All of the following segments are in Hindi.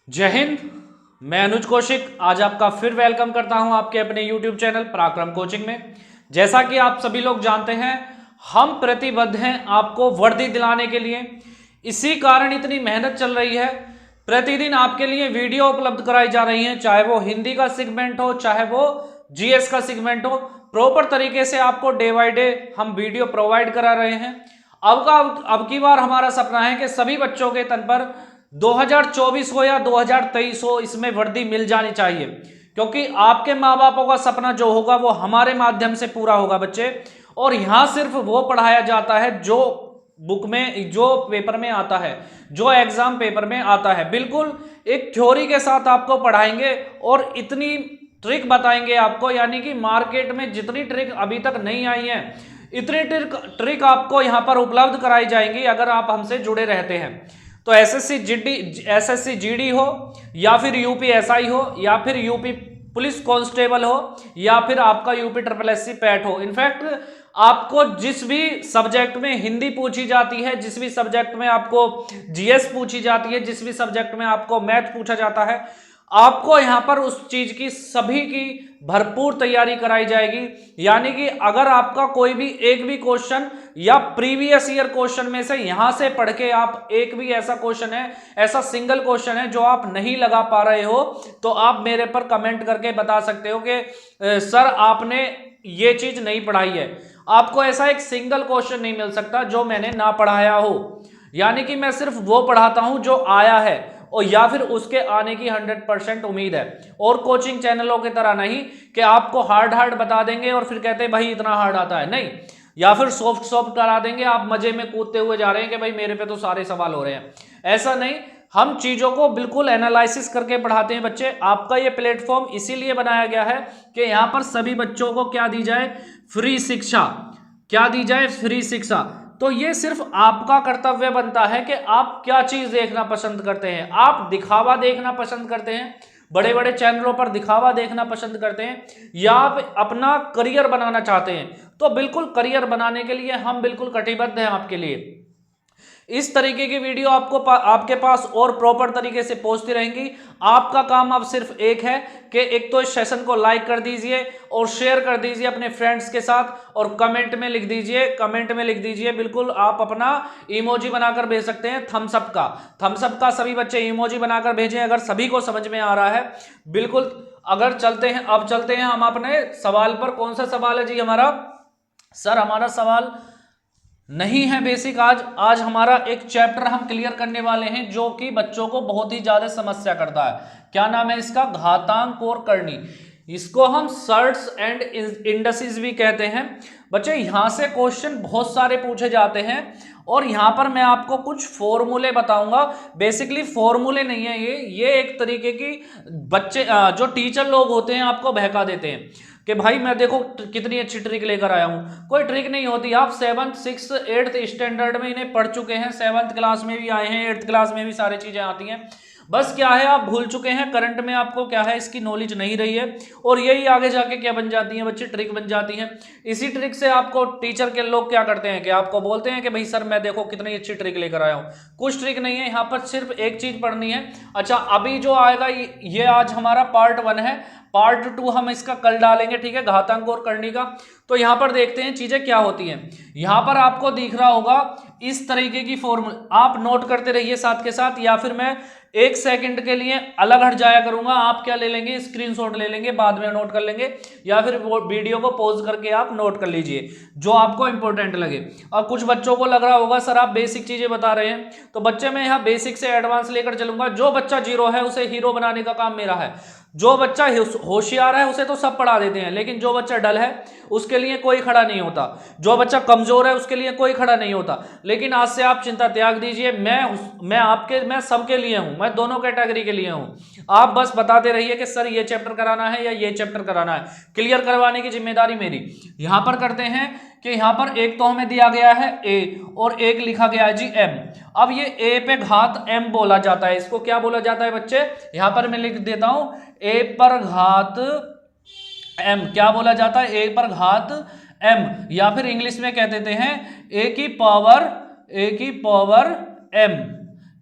जय हिंद। मैं अनुज कौशिक आज आपका फिर वेलकम करता हूं आपके अपने YouTube चैनल पराक्रम कोचिंग में। जैसा कि आप सभी लोग जानते हैं, हम प्रतिबद्ध हैं आपको वर्दी दिलाने के लिए। इसी कारण इतनी मेहनत चल रही है। प्रतिदिन आपके लिए वीडियो उपलब्ध कराई जा रही हैं, चाहे वो हिंदी का सेगमेंट हो, चाहे वो जीएस का सेगमेंट हो। प्रॉपर तरीके से आपको डे बाय डे हम वीडियो प्रोवाइड करा रहे हैं। अब की बार हमारा सपना है कि सभी बच्चों के तन पर 2024 हो या 2023 हो, इसमें वर्दी मिल जानी चाहिए, क्योंकि आपके माँ बापों का सपना जो होगा वो हमारे माध्यम से पूरा होगा बच्चे। और यहां सिर्फ वो पढ़ाया जाता है जो बुक में, जो पेपर में आता है, जो एग्जाम पेपर में आता है। बिल्कुल एक थ्योरी के साथ आपको पढ़ाएंगे और इतनी ट्रिक बताएंगे आपको, यानी कि मार्केट में जितनी ट्रिक अभी तक नहीं आई है, इतनी ट्रिक आपको यहां पर उपलब्ध कराई जाएंगी अगर आप हमसे जुड़े रहते हैं। तो एसएससी जीडी हो, या फिर यूपीएसआई हो, या फिर यूपी पुलिस कांस्टेबल हो, या फिर आपका यूपी ट्रिपल एससी पैट हो। इनफैक्ट आपको जिस भी सब्जेक्ट में हिंदी पूछी जाती है, जिस भी सब्जेक्ट में आपको जीएस पूछी जाती है, जिस भी सब्जेक्ट में आपको मैथ पूछा जाता है, आपको यहां पर उस चीज की सभी की भरपूर तैयारी कराई जाएगी। यानी कि अगर आपका कोई भी एक भी क्वेश्चन या प्रीवियस ईयर क्वेश्चन में से यहां से पढ़ के आप एक भी ऐसा क्वेश्चन है, ऐसा सिंगल क्वेश्चन है जो आप नहीं लगा पा रहे हो, तो आप मेरे पर कमेंट करके बता सकते हो कि सर आपने ये चीज नहीं पढ़ाई है। आपको ऐसा एक सिंगल क्वेश्चन नहीं मिल सकता जो मैंने ना पढ़ाया हो। यानी कि मैं सिर्फ वो पढ़ाता हूं जो आया है, और या फिर उसके आने की 100% उम्मीद है। और कोचिंग चैनलों की तरह नहीं कि आपको हार्ड बता देंगे और फिर कहते हैं भाई इतना हार्ड आता है, नहीं। या फिर सॉफ्ट करा देंगे, आप मजे में कूदते हुए जा रहे हैं कि भाई मेरे पे तो सारे सवाल हो रहे हैं। ऐसा नहीं, हम चीजों को बिल्कुल एनालिसिस करके पढ़ाते हैं बच्चे। आपका ये प्लेटफॉर्म इसीलिए बनाया गया है कि यहां पर सभी बच्चों को क्या दी जाए, फ्री शिक्षा। क्या दी जाए, फ्री शिक्षा। तो ये सिर्फ आपका कर्तव्य बनता है कि आप क्या चीज देखना पसंद करते हैं। आप दिखावा देखना पसंद करते हैं, बड़े बड़े चैनलों पर दिखावा देखना पसंद करते हैं, या आप अपना करियर बनाना चाहते हैं, तो बिल्कुल करियर बनाने के लिए हम बिल्कुल कटिबद्ध हैं आपके लिए। इस तरीके की वीडियो आपके पास और प्रॉपर तरीके से पहुंचती रहेंगी। आपका काम अब सिर्फ एक है कि एक तो इस सेशन को लाइक कर दीजिए और शेयर कर दीजिए अपने फ्रेंड्स के साथ, और कमेंट में लिख दीजिए बिल्कुल आप अपना इमोजी बनाकर भेज सकते हैं थम्स अप का सभी बच्चे इमोजी बनाकर भेजें अगर सभी को समझ में आ रहा है। बिल्कुल। अगर चलते हैं हम अपने सवाल पर। कौन सा सवाल है जी हमारा? सर हमारा सवाल नहीं है बेसिक। आज हमारा एक चैप्टर हम क्लियर करने वाले हैं जो कि बच्चों को बहुत ही ज्यादा समस्या करता है। क्या नाम है इसका? घातांक और करनी। इसको हम सर्ट्स एंड इंडसेस भी कहते हैं। बच्चे यहां से क्वेश्चन बहुत सारे पूछे जाते हैं, और यहां पर मैं आपको कुछ फॉर्मूले बताऊंगा। बेसिकली फॉर्मूले नहीं है ये एक तरीके की बच्चे जो टीचर लोग होते हैं आपको बहका देते हैं कि भाई मैं देखो कितनी अच्छी ट्रिक लेकर आया हूं। कोई ट्रिक नहीं होती। आप 7th 6th 8th स्टैंडर्ड में इन्हें पढ़ चुके हैं, 7th क्लास में भी आए हैं, 8th क्लास में भी सारी चीजें आती हैं। बस क्या है, आप भूल चुके हैं। करंट में आपको क्या है, इसकी नॉलेज नहीं रही है, और यही आगे जाके क्या बन जाती है बच्चे, ट्रिक बन जाती है। इसी ट्रिक से आपको टीचर के लोग क्या करते हैं कि आपको बोलते हैं कि भाई सर मैं देखो कितनी अच्छी ट्रिक लेकर आया हूं। कुछ ट्रिक नहीं है, यहाँ पर सिर्फ एक चीज पढ़नी है। अच्छा, अभी जो आएगा ये आज हमारा पार्ट 1 है। पार्ट 2 हम इसका कल डालेंगे, ठीक है, घातांक और करनी का। तो यहां पर देखते हैं चीजें क्या होती हैं। यहां पर आपको दिख रहा होगा इस तरीके की फॉर्मूला, आप नोट करते रहिए साथ के साथ, या फिर मैं 1 सेकंड के लिए अलग हट जाया करूंगा। आप क्या ले लेंगे, स्क्रीनशॉट ले लेंगे, बाद में नोट कर लेंगे, या फिर वो वीडियो को पॉज करके आप नोट कर लीजिए जो आपको इंपॉर्टेंट लगे। और कुछ बच्चों को लग रहा होगा सर आप बेसिक चीजें बता रहे हैं, तो बच्चे मैं यहाँ बेसिक से एडवांस लेकर चलूंगा। जो बच्चा जीरो है उसे हीरो बनाने का काम मेरा है। जो बच्चा होशियार है उसे तो सब पढ़ा देते हैं, लेकिन जो बच्चा डल है उसके लिए कोई खड़ा नहीं होता। जो बच्चा कमजोर है उसके लिए कोई खड़ा नहीं होता। लेकिन आज से आप चिंता त्याग दीजिए, मैं सबके लिए हूं, मैं दोनों कैटेगरी के लिए हूं। आप बस बताते रहिए कि सर ये चैप्टर कराना है या ये चैप्टर कराना है, क्लियर करवाने की जिम्मेदारी मेरी। यहां पर करते हैं कि यहां पर एक तो हमें दिया गया है ए, और एक लिखा गया है जी एम। अब ये ए पे घात एम बोला जाता है। इसको क्या बोला जाता है बच्चे? यहां पर मैं लिख देता हूं, ए पर घात एम क्या बोला जाता है? ए पर घात एम, या फिर इंग्लिश में कह देते हैं ए की पावर एम।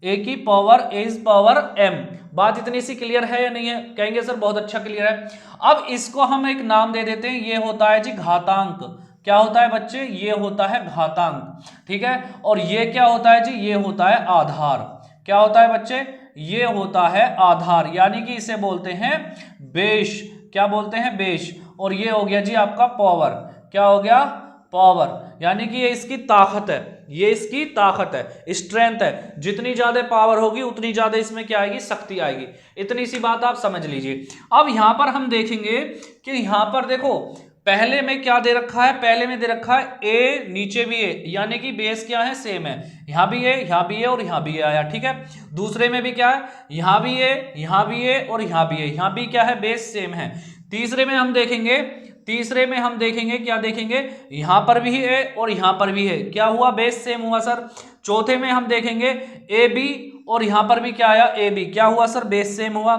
ए की power A is power m। बात इतनी सी क्लियर है या नहीं है? कहेंगे सर बहुत अच्छा क्लियर है। अब इसको हम एक नाम दे देते हैं, ये होता है जी घातांक। क्या होता है बच्चे? ये होता है घातांक, ठीक है। और ये क्या होता है जी? ये होता है आधार। क्या होता है बच्चे? ये होता है आधार, यानी कि इसे बोलते हैं बेश। क्या बोलते हैं? बेश। और ये हो गया जी आपका पावर। क्या हो गया? पावर। यानी कि ये इसकी ताकत है, ये इसकी ताकत है, स्ट्रेंथ है। जितनी ज्यादा पावर होगी उतनी ज्यादा इसमें क्या आएगी? शक्ति आएगी। इतनी सी बात आप समझ लीजिए। अब यहां पर हम देखेंगे कि यहां पर देखो पहले में क्या दे रखा है? पहले में दे रखा है ए, नीचे भी ए, यानी कि बेस क्या है? सेम है। यहां भी ए, यहां भी ए और यहां भी ए आया, ठीक है। दूसरे में भी क्या है? यहां भी ए, यहां भी ए और यहां भी ए, यहां भी क्या है? बेस सेम है। तीसरे में हम देखेंगे, तीसरे में हम देखेंगे क्या देखेंगे? यहां पर भी है और यहां पर भी है। क्या हुआ? बेस सेम हुआ सर। चौथे में हम देखेंगे ए बी और यहां पर भी क्या आया? A B. क्या हुआ सर? बेस सेम हुआ।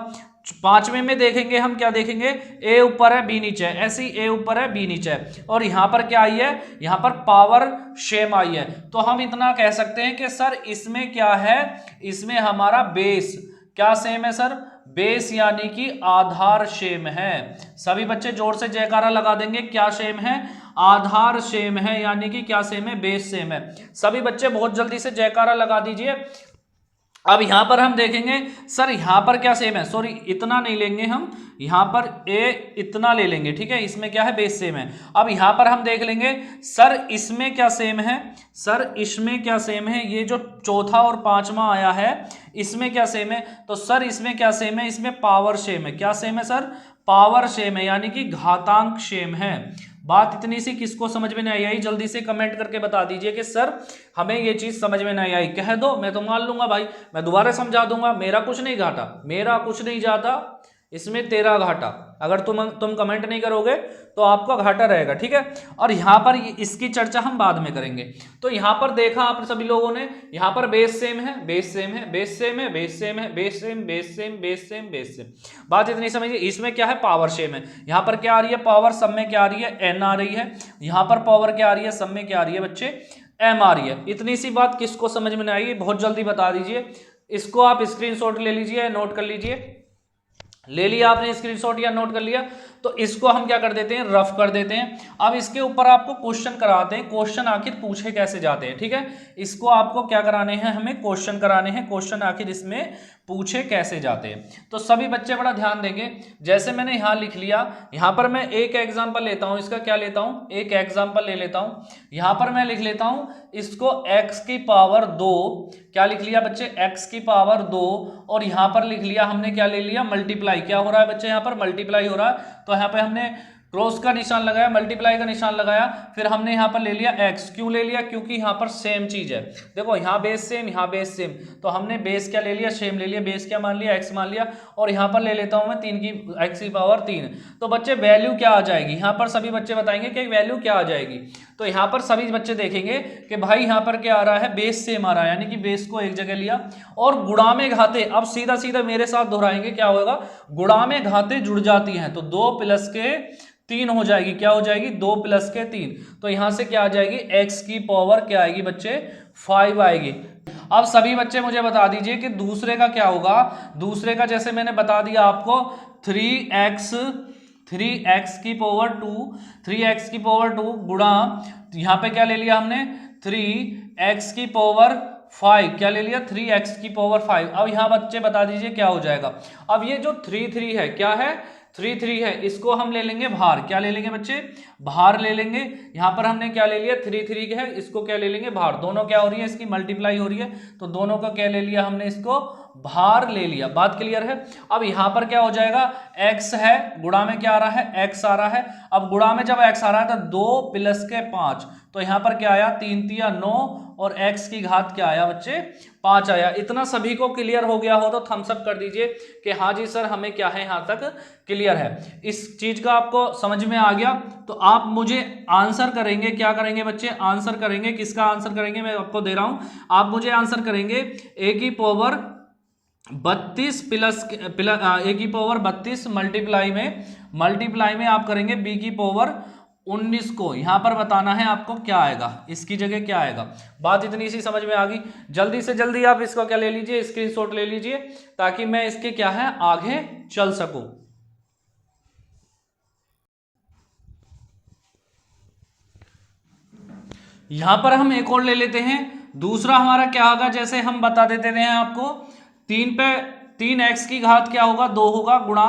पांचवें में देखेंगे हम, क्या देखेंगे? ए ऊपर है बी नीचे है, ऐसी ए ऊपर है बी नीचे है। और यहां पर क्या आई है? यहां पर पावर सेम आई है। तो हम इतना कह सकते हैं कि सर इसमें क्या है? इसमें हमारा बेस क्या सेम है सर? बेस यानी कि आधार सेम है। सभी बच्चे जोर से जयकारा लगा देंगे। क्या सेम है? आधार सेम है, यानी कि क्या सेम है? बेस सेम है। सभी बच्चे बहुत जल्दी से जयकारा लगा दीजिए। अब यहां पर हम देखेंगे सर यहां पर क्या सेम है? सॉरी इतना नहीं लेंगे हम, यहां पर ए इतना ले लेंगे, ठीक है। इसमें क्या है? बेस सेम है। अब यहां पर हम देख लेंगे सर इसमें क्या सेम है? सर इसमें क्या सेम है? ये जो चौथा और पांचवा आया है इसमें क्या सेम है? तो सर इसमें क्या सेम है? इसमें पावर सेम है। क्या सेम है सर? पावर सेम है, यानी कि घातांक सेम है। बात इतनी सी किसको समझ में नहीं आई? जल्दी से कमेंट करके बता दीजिए कि सर हमें ये चीज समझ में नहीं आई। कह दो, मैं तो मान लूंगा भाई, मैं दोबारा समझा दूंगा। मेरा कुछ नहीं घाटा, मेरा कुछ नहीं जाता, इसमें तेरा घाटा। अगर तुम कमेंट नहीं करोगे तो आपका घाटा रहेगा, ठीक है। और यहां पर इसकी चर्चा हम बाद में करेंगे। तो यहां पर देखा आप सभी लोगों ने, यहां पर बेस सेम है, बेस सेम है, बेस सेम है, बेस सेम है, base same, base same, base same, base same. बात इतनी समझिए। इसमें क्या है? पावर सेम है। यहां पर क्या आ रही है? पावर सब में क्या आ रही है? एन आ रही है। यहां पर पावर क्या आ रही है? सब में क्या आ रही है बच्चे? एम आ रही है। इतनी सी बात किसको समझ में नहीं आई? बहुत जल्दी बता दीजिए। इसको आप स्क्रीनशॉट ले लीजिए, नोट कर लीजिए। ले लिया आपने स्क्रीनशॉट या नोट कर लिया? तो इसको हम क्या कर देते हैं? रफ कर देते हैं। अब इसके ऊपर आपको क्वेश्चन कराते हैं। क्वेश्चन आखिर पूछे कैसे जाते हैं, ठीक है। इसको आपको क्या कराने हैं? हमें क्वेश्चन कराने हैं। क्वेश्चन आखिर इसमें पूछे कैसे जाते हैं। तो सभी बच्चे बड़ा ध्यान देंगे। जैसे मैंने यहां लिख लिया, यहां पर मैं एक एग्जांपल लेता हूं। इसका क्या लेता हूं? एक एग्जांपल ले लेता हूं। यहां पर मैं लिख लेता हूं इसको x की पावर 2। क्या लिख लिया बच्चे? x की पावर 2। और यहां पर लिख लिया हमने, क्या ले लिया? मल्टीप्लाई। क्या हो रहा है बच्चे? यहां पर मल्टीप्लाई हो रहा है। तो यहां पे हमने क्रॉस का निशान लगाया, मल्टीप्लाई का निशान लगाया, फिर हमने यहां पर ले लिया x। क्यों ले लिया? क्योंकि यहां पर सेम चीज है। देखो यहां बेस सेम, यहां बेस सेम, तो हमने बेस क्या ले लिया? सेम ले लिया। बेस क्या मान लिया? x मान लिया। और यहां पर ले लेता हूं मैं 3 की x की पावर 3। तो बच्चे वैल्यू क्या आ जाएगी? यहां पर सभी बच्चे बताएंगे कि वैल्यू क्या आ जाएगी। तो यहां पर सभी बच्चे देखेंगे कि भाई यहां पर क्या आ रहा है? बेस सेम आ रहा है, यानी कि बेस को एक जगह लिया और गुणा में घाते। अब सीधा सीधा मेरे साथ दोहराएंगे, क्या होगा? गुणा में घाते जुड़ जाती हैं तो 2 + के 3 हो जाएगी। क्या हो जाएगी? 2 + के 3। तो यहां से क्या आ जाएगी? x की पावर क्या आएगी बच्चे? 5 आएगी। अब सभी बच्चे मुझे बता दीजिए कि दूसरे का क्या होगा? दूसरे का जैसे मैंने बता दिया आपको 3x की पावर 2, 3x की पावर 2 गुणा, यहां पे क्या ले लिया हमने? 3x की पावर 5। क्या ले लिया? 3x की पावर 5। अब यहां बच्चे बता दीजिए क्या हो जाएगा? अब ये जो 3 है क्या है? 3 है, इसको हम ले लेंगे भार। क्या ले लेंगे बच्चे? भार ले लेंगे। यहां पर हमने क्या ले लिया? 3 है, इसको क्या ले लेंगे? भार। दोनों क्या हो रही है? इसकी मल्टीप्लाई हो रही है, तो दोनों का क्या ले लिया हमने? इसको भार ले लिया। बात क्लियर है? अब यहां पर क्या हो जाएगा? x है, गुणा में क्या आ रहा है? x आ रहा है। अब गुणा में जब x आ रहा है तो 2 + के 5, तो यहां पर क्या आया? 3 × 9 और x की घात क्या आया बच्चे? 5 आया। इतना सभी को क्लियर हो गया हो तो थम्स अप कर दीजिए कि हाँ जी सर हमें क्या है, यहां तक क्लियर है। इस चीज का आपको समझ में आ गया तो आप मुझे आंसर करेंगे। क्या करेंगे बच्चे? आंसर करेंगे। किसका आंसर करेंगे? मैं आपको दे रहा हूं, आप मुझे आंसर करेंगे a की पावर 32 a की पावर 32 मल्टीप्लाई में आप करेंगे b की पावर 19 को यहां पर बताना है आपको क्या आएगा, इसकी जगह क्या आएगा। बात इतनी सी समझ में आ गई। जल्दी से जल्दी आप इसको क्या ले लीजिए, स्क्रीनशॉट ले लीजिए, ताकि मैं इसके क्या है आगे चल सकूं। यहां पर हम एक और ले लेते हैं। दूसरा हमारा क्या होगा, जैसे हम बता देते हैं आपको, 3x की घात क्या होगा, 2 होगा, गुणा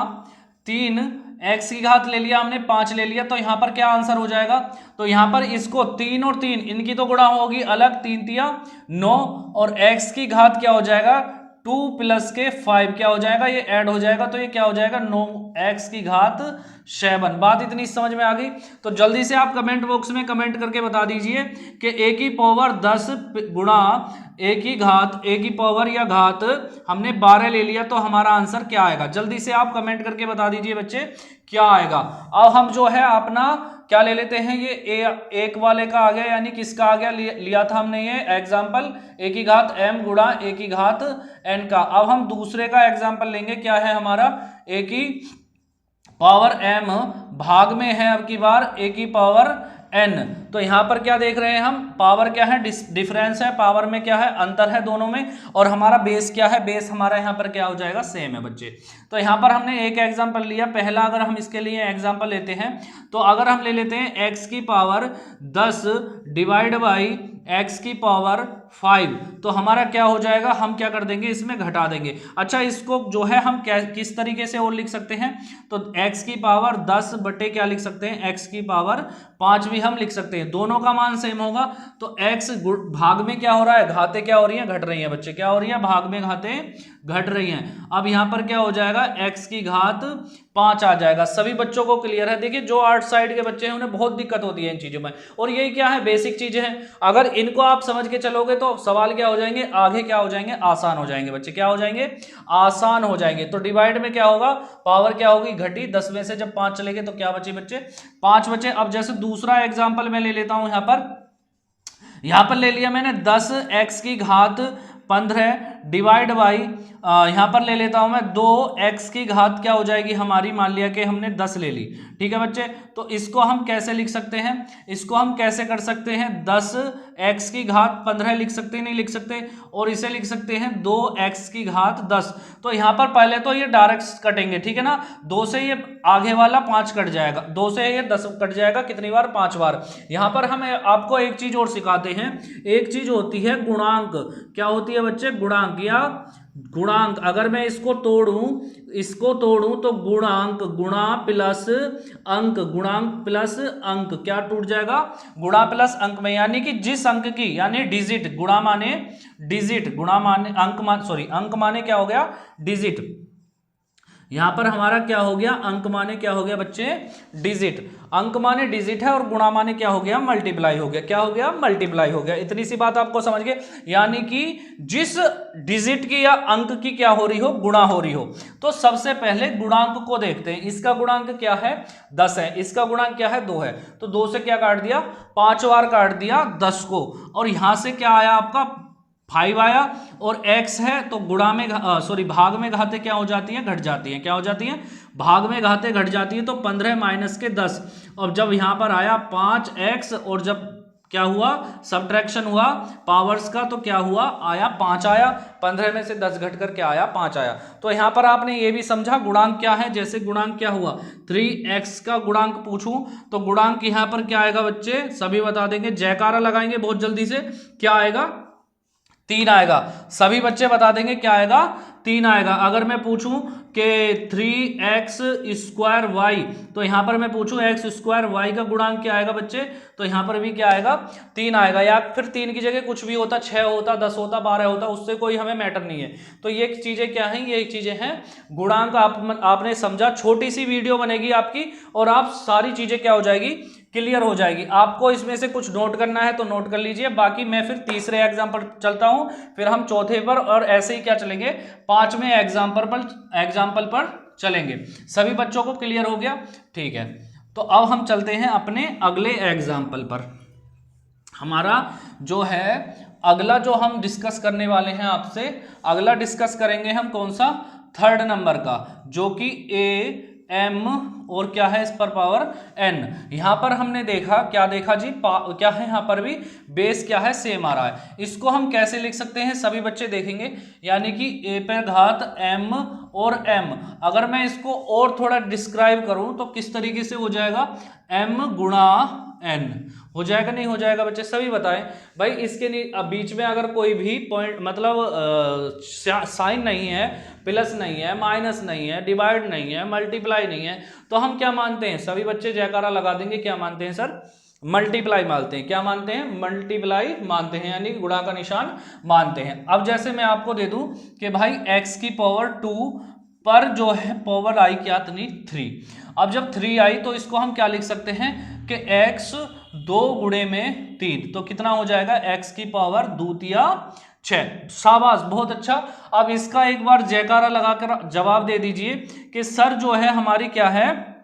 3x की घात ले लिया हमने, 5 ले लिया, तो यहां पर क्या आंसर हो जाएगा। तो यहां पर इसको 3 और 3 इनकी तो गुणा होगी अलग, 3 तिया 9, और x की घात क्या हो जाएगा 2 प्लस के 5 क्या हो जाएगा, ये ऐड हो जाएगा, तो ये क्या हो जाएगा 9x की घात 7। बात इतनी समझ में आ गई। तो जल्दी से आप कमेंट बॉक्स में कमेंट करके बता दीजिए कि a की पावर 10 गुणा a की पावर या घात हमने 12 ले लिया, तो हमारा आंसर क्या आएगा। जल्दी से आप कमेंट करके बता दीजिए बच्चे क्या आएगा। अब हम जो है अपना क्या ले लेते हैं, ये एक वाले का आ गया, यानी किसका आ गया, लिया था हमने ये एग्जाम्पल a की घात m गुणा a की घात n का। अब हम दूसरे का एग्जाम्पल लेंगे, क्या है हमारा a की पावर m भाग में है अब की बार a की पावर n। तो यहां पर क्या देख रहे हैं हम, पावर क्या है, डिफरेंस है, पावर में क्या है अंतर है दोनों में, और हमारा बेस क्या है, बेस हमारा यहां पर क्या हो जाएगा सेम है बच्चे। तो यहां पर हमने एक एग्जांपल लिया, पहला अगर हम इसके लिए एग्जांपल लेते हैं, तो अगर हम ले लेते हैं x की पावर 10 डिवाइड बाई x की पावर 5, तो हमारा क्या हो जाएगा, हम क्या कर देंगे इसमें घटा देंगे। अच्छा, इसको जो है हम किस तरीके से और लिख सकते हैं, तो x की पावर 10 बटे क्या लिख सकते हैं, x की पावर 5 भी हम लिख सकते हैं, दोनों का मान सेम होगा। तो x भाग में क्या हो रहा है, घाते क्या हो रही है, घट रही है बच्चे, क्या हो रही है, भाग में घाते घट रही हैं। अब यहां पर क्या हो जाएगा, x की घात 5 आ जाएगा। सभी बच्चों को क्लियर है। देखिए जो आर्ट साइड के बच्चे हैं उन्हें बहुत दिक्कत होती है इन चीजों में, और यही क्या है बेसिक चीजें हैं। अगर इनको आप समझ के चलोगे तो सवाल क्या हो जाएंगे, आगे क्या हो जाएंगे, आसान हो जाएंगे बच्चे, क्या हो जाएंगे, आसान हो जाएंगे। तो डिवाइड में क्या होगा, पावर क्या होगी घटी, 10 में से जब 5 चलेंगे तो क्या बचे बच्चे, 5 बचे। अब जैसे दूसरा एग्जाम्पल मैं ले लेता हूं, यहां पर ले लिया मैंने 10x की घात 15 डिवाइड बाई यहां पर ले लेता हूं मैं 2x की घात क्या हो जाएगी हमारी, मान लिया कि हमने 10 ले ली, ठीक है बच्चे। तो इसको हम कैसे लिख सकते हैं, इसको हम कैसे कर सकते हैं, 10x की घात 15 लिख सकते हैं, नहीं लिख सकते, और इसे लिख सकते हैं 2x की घात 10। तो यहां पर पहले तो ये डायरेक्ट कटेंगे, ठीक है ना, 2 से ये आगे वाला 5 कट जाएगा, 2 से ये 10 कट जाएगा, कितनी बार, 5 बार। यहां पर हम आपको एक चीज और सिखाते हैं, एक चीज होती है गुणांक, क्या होती है बच्चे, गुणांक या गुणांक। अगर मैं इसको तोड़ूं तो गुणांक, गुणा प्लस अंक, गुणांक प्लस अंक क्या टूट जाएगा, गुणा प्लस अंक में, यानी कि जिस अंक की, यानी डिजिट, गुणा माने डिजिट, गुणा माने अंक अंक माने क्या हो गया, डिजिट। यहां पर हमारा क्या हो गया, अंक माने क्या हो गया बच्चे, डिजिट। अंक माने डिजिट है और गुणा माने क्या हो गया, मल्टीप्लाई हो गया, क्या हो गया, मल्टीप्लाई हो गया। इतनी सी बात आपको समझ गए, यानी कि जिस डिजिट की या अंक की क्या हो रही हो, गुणा हो रही हो। तो सबसे पहले गुणांक को देखते हैं, इसका गुणांक क्या है, 10 है, इसका गुणांक क्या है, 2 है। तो 2 से क्या काट दिया, 5 बार काट दिया 10 को, और यहां से क्या आया आपका 5 आया, और x है तो गुणा में भाग में घाते क्या हो जाती है, घट जाती है, क्या हो जाती है, भाग में घाते घट जाती है। तो 15 माइनस के 10, और जब यहां पर आया 5x, और जब क्या हुआ, सब्ट्रैक्शन हुआ पावर्स का, तो क्या हुआ, आया 5 आया, 15 में से 10 घट कर क्या आया, 5 आया। तो यहां पर आपने ये भी समझा गुणांक क्या है। जैसे गुणांक क्या हुआ, 3x का गुणांक पूछूं तो गुणांक यहां पर क्या आएगा बच्चे, सभी बता देंगे, जयकारा लगाएंगे बहुत जल्दी से, क्या आएगा, 3 आएगा। सभी बच्चे बता देंगे क्या आएगा, 3 आएगा। अगर मैं पूछूं कि 3x स्क्वायर y, तो यहां पर मैं पूछूं x स्क्वायर y का गुणांक क्या आएगा बच्चे, तो यहां पर भी क्या आएगा, 3 आएगा। या फिर 3 की जगह कुछ भी होता, 6 होता, 10 होता, 12 होता, उससे कोई हमें मैटर नहीं है। तो ये चीजें क्या हैं, ये चीजें हैं गुणांक। आपने समझा, छोटी सी वीडियो बनेगी आपकी, और आप सारी चीजें क्या हो जाएगी, क्लियर हो जाएगी। आपको इसमें से कुछ नोट करना है तो नोट कर लीजिए, बाकी मैं फिर तीसरे एग्जाम्पल चलता हूं, फिर हम चौथे पर, और ऐसे ही क्या चलेंगे, 5वें एग्जाम्पल पर चलेंगे। सभी बच्चों को क्लियर हो गया, ठीक है। तो अब हम चलते हैं अपने अगले एग्जाम्पल पर। हमारा जो है अगला जो हम डिस्कस करने वाले हैं आपसे, अगला डिस्कस करेंगे हम कौन सा, 3rd नंबर का, जो कि AM और क्या है इस पर पावर n। यहां पर हमने देखा, क्या देखा जी, क्या है यहां पर भी बेस क्या है सेम आ रहा है। इसको हम कैसे लिख सकते हैं सभी बच्चे देखेंगे, यानी कि a पे घात m और m। अगर मैं इसको और थोड़ा डिस्क्राइब करूं तो किस तरीके से हो जाएगा, m गुणा n हो जाएगा, नहीं हो जाएगा बच्चे सभी बताएं भाई। इसके बीच में अगर कोई भी पॉइंट मतलब साइन नहीं है, प्लस नहीं है, माइनस नहीं है, डिवाइड नहीं है, मल्टीप्लाई नहीं है, तो हम क्या मानते हैं, सभी बच्चे जयकारा लगा देंगे, क्या मानते हैं सर, मल्टीप्लाई मानते हैं। क्या मानते हैं, मल्टीप्लाई मानते हैं, यानी गुणा का निशान मानते हैं। अब जैसे मैं आपको दे दूं कि भाई x की पावर 2 पर जो है पावर आई क्या इतनी 3। अब जब 3 आई तो इसको हम क्या लिख सकते हैं कि x 2 गुणे में 3, तो कितना हो जाएगा, x की पावर 2×6। शाबाश, बहुत अच्छा। अब इसका एक बार जयकारा लगाकर जवाब दे दीजिए कि सर जो है हमारी क्या है,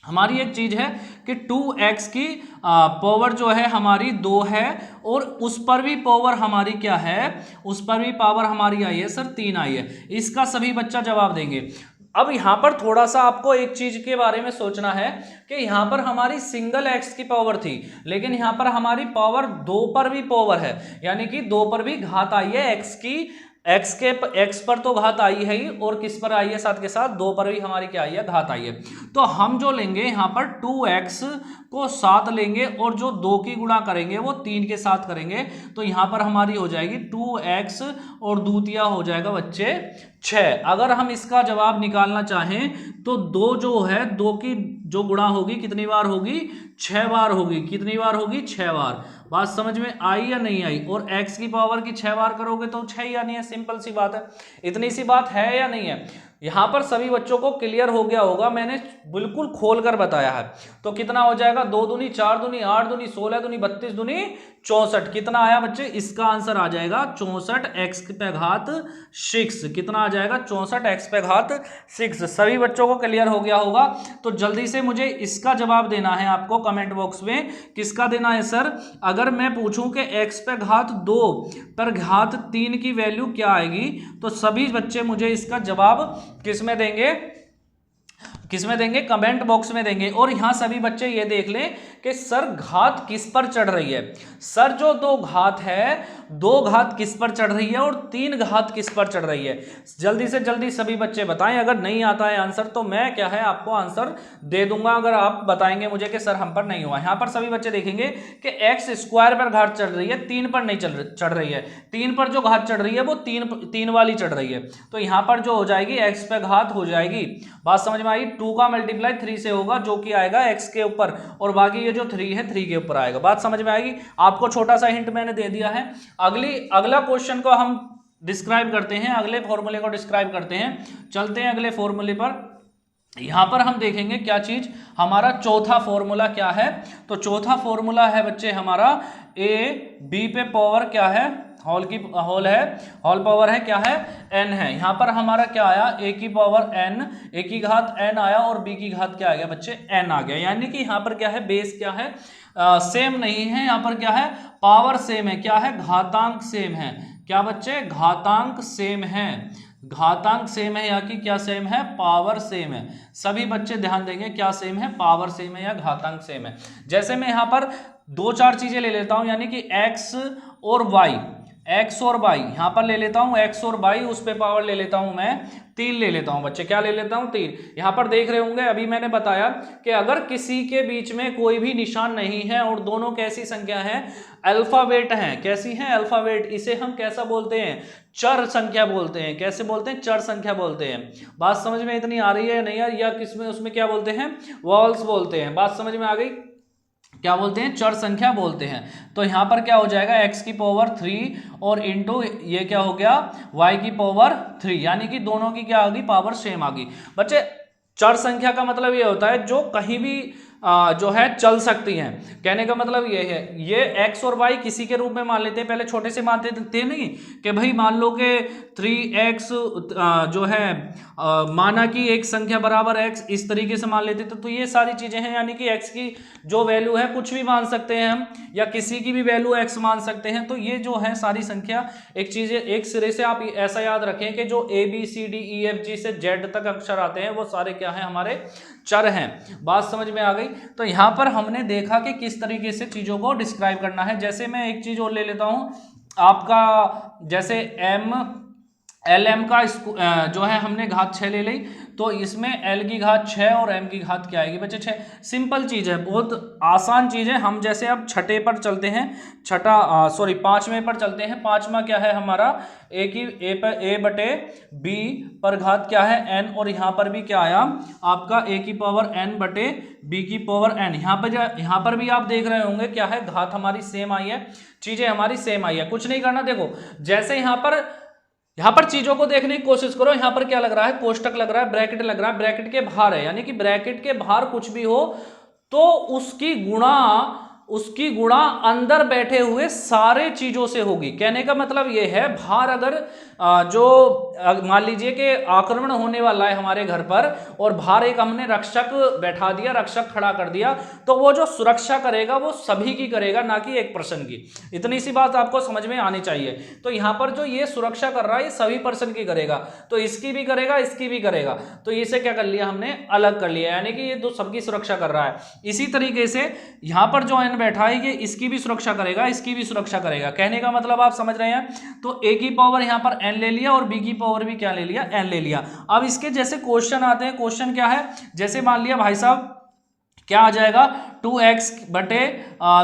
हमारी एक चीज है कि 2x की पावर जो है हमारी 2 है, और उस पर भी पावर हमारी क्या है, उस पर भी पावर हमारी आई है सर 3 आई है। इसका सभी बच्चा जवाब देंगे। अब यहां पर थोड़ा सा आपको एक चीज के बारे में सोचना है कि यहां पर हमारी सिंगल x की पावर थी, लेकिन यहां पर हमारी पावर 2 पर भी पावर है, यानी कि 2 पर भी घात आई है x की। x पर तो घात आई है ही, और किस पर आई है साथ के साथ, 2 पर भी हमारी क्या आई है, घात आई है। तो हम जो लेंगे यहाँ पर 2x को 7 लेंगे, और जो 2 की गुणा करेंगे वो 3 के साथ करेंगे, तो यहाँ पर हमारी हो जाएगी 2x और दूतिया हो जाएगा बच्चे 6। अगर हम इसका जवाब निकालना चाहें तो 2 जो है 2 की जो गुणा होगी कितनी बार होगी, 6 बार होगी। कितनी बार होगी, 6 बार। बात समझ में आई या नहीं आई। और x की पावर की 6 बार करोगे तो 6 ही आनी है, सिंपल सी बात है। इतनी सी बात है या नहीं है। यहां पर सभी बच्चों को क्लियर हो गया होगा, मैंने बिल्कुल खोल कर बताया है। तो कितना हो जाएगा, 2 दूनी 4 दूनी 8 दूनी 16 दूनी 32 दूनी 64। कितना आया बच्चे, इसका आंसर आ जाएगा 64 x पे घात 6। कितना आ जाएगा, 64 x पे घात 6। सभी बच्चों को क्लियर हो गया होगा। तो जल्दी से मुझे इसका जवाब देना है आपको कमेंट बॉक्स में। किसका देना है सर, अगर मैं पूछूं कि x पे घात 2 पर घात 3 की वैल्यू क्या आएगी, तो सभी बच्चे मुझे इसका जवाब किस में देंगे, किस में देंगे, कमेंट बॉक्स में देंगे। और यहां सभी बच्चे ये देख लें कि सर घात किस पर चढ़ रही है। सर जो 2 घात है, 2 घात किस पर चढ़ रही है और 3 घात किस पर चढ़ रही है। जल्दी से जल्दी सभी बच्चे बताएं। अगर नहीं आता है आंसर तो मैं क्या है आपको आंसर दे दूंगा, अगर आप बताएंगे मुझे कि सर हम पर नहीं हुआ। यहां पर सभी बच्चे देखेंगे कि एक्स स्क्वायर पर घात चढ़ रही है, 3 पर नहीं चढ़ रही है। 3 पर जो घात चढ़ रही है वो 3 वाली चढ़ रही है। तो यहां पर जो हो जाएगी एक्स पे घात हो जाएगी। बात समझ में आई। 2 का मल्टीप्लाई 3 से होगा, जो कि आएगा x के ऊपर, और बाकी ये जो 3 है 3 के ऊपर आएगा। बात समझ में आएगी। आपको छोटा सा हिंट मैंने दे दिया है। अगला क्वेश्चन को हम डिस्क्राइब करते हैं, अगले फॉर्मूले को डिस्क्राइब करते हैं। चलते हैं अगले फॉर्मूले पर। यहां पर हम देखेंगे क्या चीज, हमारा चौथा फॉर्मूला क्या है। तो चौथा फॉर्मूला है बच्चे हमारा a b पे पावर क्या है, होल पावर है क्या है, n है। यहां पर हमारा क्या आया, a की पावर n, a की घात n आया, और b की घात क्या आ गया बच्चे, n आ गया। यानी कि यहां पर क्या है, बेस क्या है, सेम नहीं है। यहां पर क्या है, पावर सेम है। क्या है, घातांक सेम है। क्या बच्चे, घातांक सेम है। घातांक सेम है या कि क्या सेम है, पावर सेम है। सभी बच्चे ध्यान देंगे, क्या सेम है, पावर सेम है या घातांक सेम है। जैसे मैं यहां पर 2-4 चीजें ले लेता हूं, यानी कि x और y, x और y यहां पर ले लेता हूं, x और y, उस पे पावर ले लेता हूं मैं 3 ले लेता हूं बच्चे। क्या ले लेता हूं, 3। यहां पर देख रहे होंगे, अभी मैंने बताया कि अगर किसी के बीच में कोई भी निशान नहीं है और दोनों कैसी संख्या है, अल्फाबेट हैं। कैसी हैं, अल्फाबेट। इसे हम कैसा बोलते हैं, चर संख्या बोलते हैं। कैसे बोलते हैं, चर संख्या बोलते हैं। बात समझ में इतनी आ रही है नहीं यार, या किसमें उसमें क्या बोलते हैं, वॉल्स बोलते हैं। बात समझ में आ गई, क्या बोलते हैं, चर संख्या बोलते हैं। तो यहां पर क्या हो जाएगा, x की पावर 3 और इंटू ये क्या हो गया, y की पावर 3, यानी कि दोनों की क्या आ गई, पावर सेम आ गई। बच्चे चर संख्या का मतलब ये होता है जो कहीं भी जो है चल सकती हैं। कहने का मतलब ये है, ये x और y किसी के रूप में मान लेते हैं। पहले छोटे से मानते थे नहीं कि भाई मान लो कि 3x जो है माना कि एक संख्या बराबर x, इस तरीके से मान लेते तो ये सारी चीजें हैं, यानी कि x की जो वैल्यू है कुछ भी मान सकते हैं हम, या किसी की भी वैल्यू x मान सकते हैं। तो ये जो है सारी संख्या एक चीज, एक सिरे से आप ऐसा याद रखें कि जो ABCDEFG से Z तक अक्षर आते हैं वो सारे क्या हैं, हमारे चर हैं। बात समझ में आ गई। तो यहाँ पर हमने देखा कि किस तरीके से चीजों को डिस्क्राइब करना है। जैसे मैं एक चीज और ले लेता हूं आपका, जैसे LM का जो है हमने घात 6 ले ली, तो इसमें L की घात 6 और M की घात क्या आएगी बच्चे 6। सिंपल चीज है, बहुत आसान चीज है। हम जैसे अब छठे पर चलते हैं, पांचवें पर चलते हैं। पांचवा क्या है हमारा, A बटे B पर घात क्या है N, और यहाँ पर भी क्या आया आपका A की पावर N बटे B की पावर N। यहाँ पर भी आप देख रहे होंगे क्या है, घात हमारी सेम आई है, चीजें हमारी सेम आई है। कुछ नहीं करना, देखो जैसे यहाँ पर चीजों को देखने की कोशिश करो। यहाँ पर क्या लग रहा है, कोष्टक लग रहा है, ब्रैकेट लग रहा है, ब्रैकेट के बाहर है, यानी कि ब्रैकेट के बाहर कुछ भी हो तो उसकी गुणा अंदर बैठे हुए सारे चीजों से होगी। कहने का मतलब यह है, बाहर अगर जो मान लीजिए कि आक्रमण होने वाला है हमारे घर पर, और बाहर एक हमने रक्षक बैठा दिया, रक्षक खड़ा कर दिया, तो वो जो सुरक्षा करेगा वो सभी की करेगा, ना कि एक पर्सन की। इतनी सी बात आपको समझ में आनी चाहिए। तो यहाँ पर जो ये सुरक्षा कर रहा है ये सभी पर्सन की करेगा, तो इसकी भी करेगा, इसकी भी करेगा। तो इसे क्या कर लिया हमने, अलग कर लिया, यानी कि ये तो सबकी सुरक्षा कर रहा है। इसी तरीके से यहाँ पर जो N बैठा है ये इसकी भी सुरक्षा करेगा, इसकी भी सुरक्षा करेगा। कहने का मतलब आप समझ रहे हैं। तो A की पावर यहाँ पर N ले लिया और B की पावर भी क्या ले लिया, N ले लिया। अब इसके जैसे क्वेश्चन आते हैं, क्वेश्चन क्या है, जैसे मान लिया भाई साहब क्या आ जाएगा 2x बटे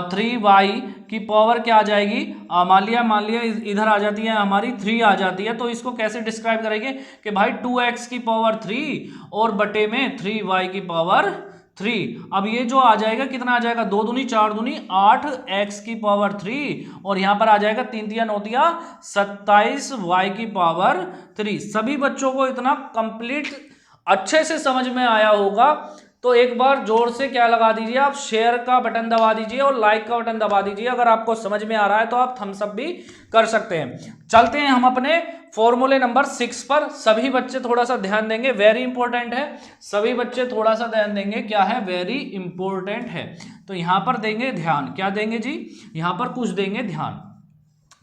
3y की पावर क्या आ जाएगी, मान लिया इधर आ जाती है हमारी 3 आ जाती है। तो इसको कैसे डिस्क्राइब करेंगे कि भाई 2x की पावर 3 और बटे में 3y की पावर 3। अब ये जो आ जाएगा कितना आ जाएगा, 2 दूनी 4 दूनी 8x की पावर 3, और यहां पर आ जाएगा 3 तिया 9 तिया 27y की पावर 3। सभी बच्चों को इतना कंप्लीट अच्छे से समझ में आया होगा। तो एक बार जोर से क्या लगा दीजिए, आप शेयर का बटन दबा दीजिए और लाइक का बटन दबा दीजिए। अगर आपको समझ में आ रहा है तो आप थम्स अप भी कर सकते हैं। चलते हैं हम अपने फॉर्मूले नंबर 6 पर। सभी बच्चे थोड़ा सा ध्यान देंगे, वेरी इंपॉर्टेंट है। सभी बच्चे थोड़ा सा ध्यान देंगे, क्या है, वेरी इंपॉर्टेंट है। तो यहां पर देंगे ध्यान, क्या देंगे जी, यहां पर कुछ देंगे ध्यान।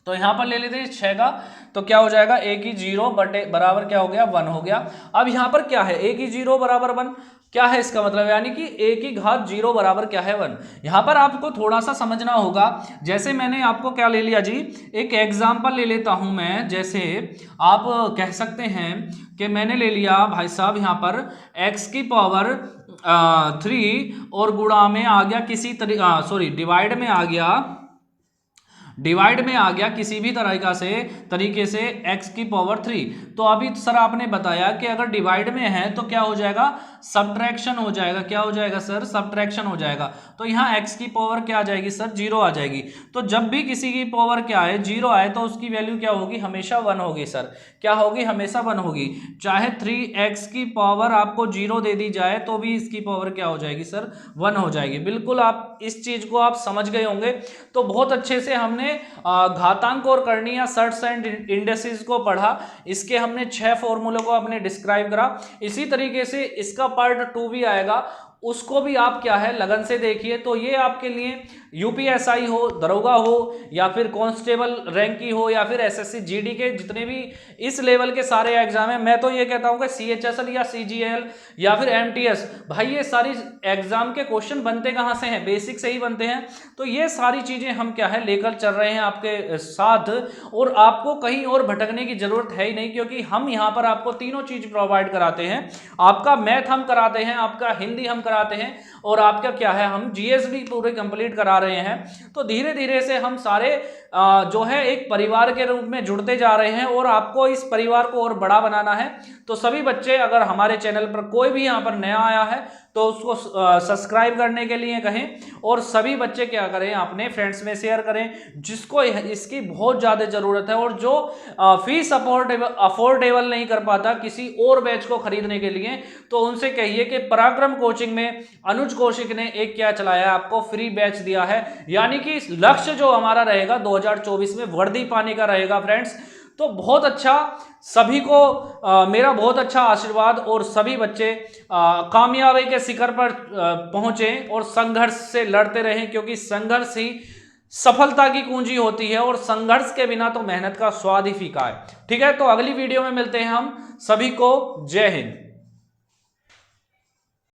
तो यहां पर ले लेते हैं 6 का, तो क्या हो जाएगा, a की 0 बटे बराबर क्या हो गया, 1 हो गया। अब यहां पर क्या है, a की 0 बराबर 1, क्या है इसका मतलब, यानी कि a की घात 0 बराबर क्या है 1। यहां पर आपको थोड़ा सा समझना होगा। जैसे मैंने आपको क्या ले लिया जी, एक एग्जांपल ले लेता हूं मैं। जैसे आप कह सकते हैं कि मैंने ले लिया भाई साहब यहां पर x की पावर 3 और गुणा में आ गया किसी डिवाइड में आ गया किसी भी तरीके से x की पावर 3। तो अभी सर आपने बताया कि अगर डिवाइड में है तो क्या हो जाएगा, सब्ट्रैक्शन हो जाएगा। क्या हो जाएगा सर, सब्ट्रैक्शन हो जाएगा। तो यहाँ x की पावर क्या आ जाएगी सर, 0 आ जाएगी। तो जब भी किसी की पावर क्या आए, 0 आए, तो उसकी वैल्यू क्या होगी, हमेशा 1 होगी सर। क्या होगी, हमेशा 1 होगी। चाहे 3x की पावर आपको 0 दे दी जाए तो भी इसकी पावर क्या हो जाएगी सर, 1 हो जाएगी। बिल्कुल आप इस चीज को आप समझ गए होंगे। तो बहुत अच्छे से हमने घातांक और करणीय सर्ट्स एंड इंडेक्सेस को पढ़ा। इसके हमने 6 फॉर्मूलों को हमने डिस्क्राइब करा। इसी तरीके से इसका पार्ट 2 भी आएगा, उसको भी आप क्या है लगन से देखिए। तो ये आपके लिए यूपीएसआई हो, दरोगा हो, या फिर कांस्टेबल रैंक की हो, या फिर एसएससी जीडी के जितने भी इस लेवल के सारे एग्जाम हैं, मैं तो ये कहता हूं कि सीएचएसएल या सीजीएल या फिर एमटीएस, भाई ये सारी एग्जाम के क्वेश्चन बनते कहां से हैं, बेसिक से ही बनते हैं। तो ये सारी चीजें हम क्या है लेकर चल रहे हैं आपके साथ, और आपको कहीं और भटकने की जरूरत है ही नहीं, क्योंकि हम यहाँ पर आपको तीनों चीज प्रोवाइड कराते हैं। आपका मैथ हम कराते हैं, आपका हिंदी हम कराते हैं, और आपका क्या है, हम जीएस भी पूरे कंप्लीट करा रहे हैं। तो धीरे धीरे से हम सारे जो है एक परिवार के रूप में जुड़ते जा रहे हैं, और आपको इस परिवार को और बड़ा बनाना है। तो सभी बच्चे अगर हमारे चैनल पर कोई भी यहाँ पर नया आया है तो उसको सब्सक्राइब करने के लिए कहें, और सभी बच्चे क्या करें, अपने फ्रेंड्स में शेयर करें जिसको इसकी बहुत ज़्यादा ज़रूरत है, और जो फीस अफोर्डेबल नहीं कर पाता किसी और बैच को खरीदने के लिए, तो उनसे कहिए कि पराक्रम कोचिंग में अनुज कौशिक ने एक क्या चलाया है, आपको फ्री बैच दिया है। यानी कि लक्ष्य जो हमारा रहेगा 2024 में वर्दी पाने का रहेगा फ्रेंड्स। तो बहुत अच्छा, सभी को मेरा बहुत अच्छा आशीर्वाद, और सभी बच्चे कामयाबी के शिखर पर पहुंचे और संघर्ष से लड़ते रहें, क्योंकि संघर्ष ही सफलता की कुंजी होती है, और संघर्ष के बिना तो मेहनत का स्वाद ही फीका है। ठीक है, तो अगली वीडियो में मिलते हैं हम। सभी को जय हिंद।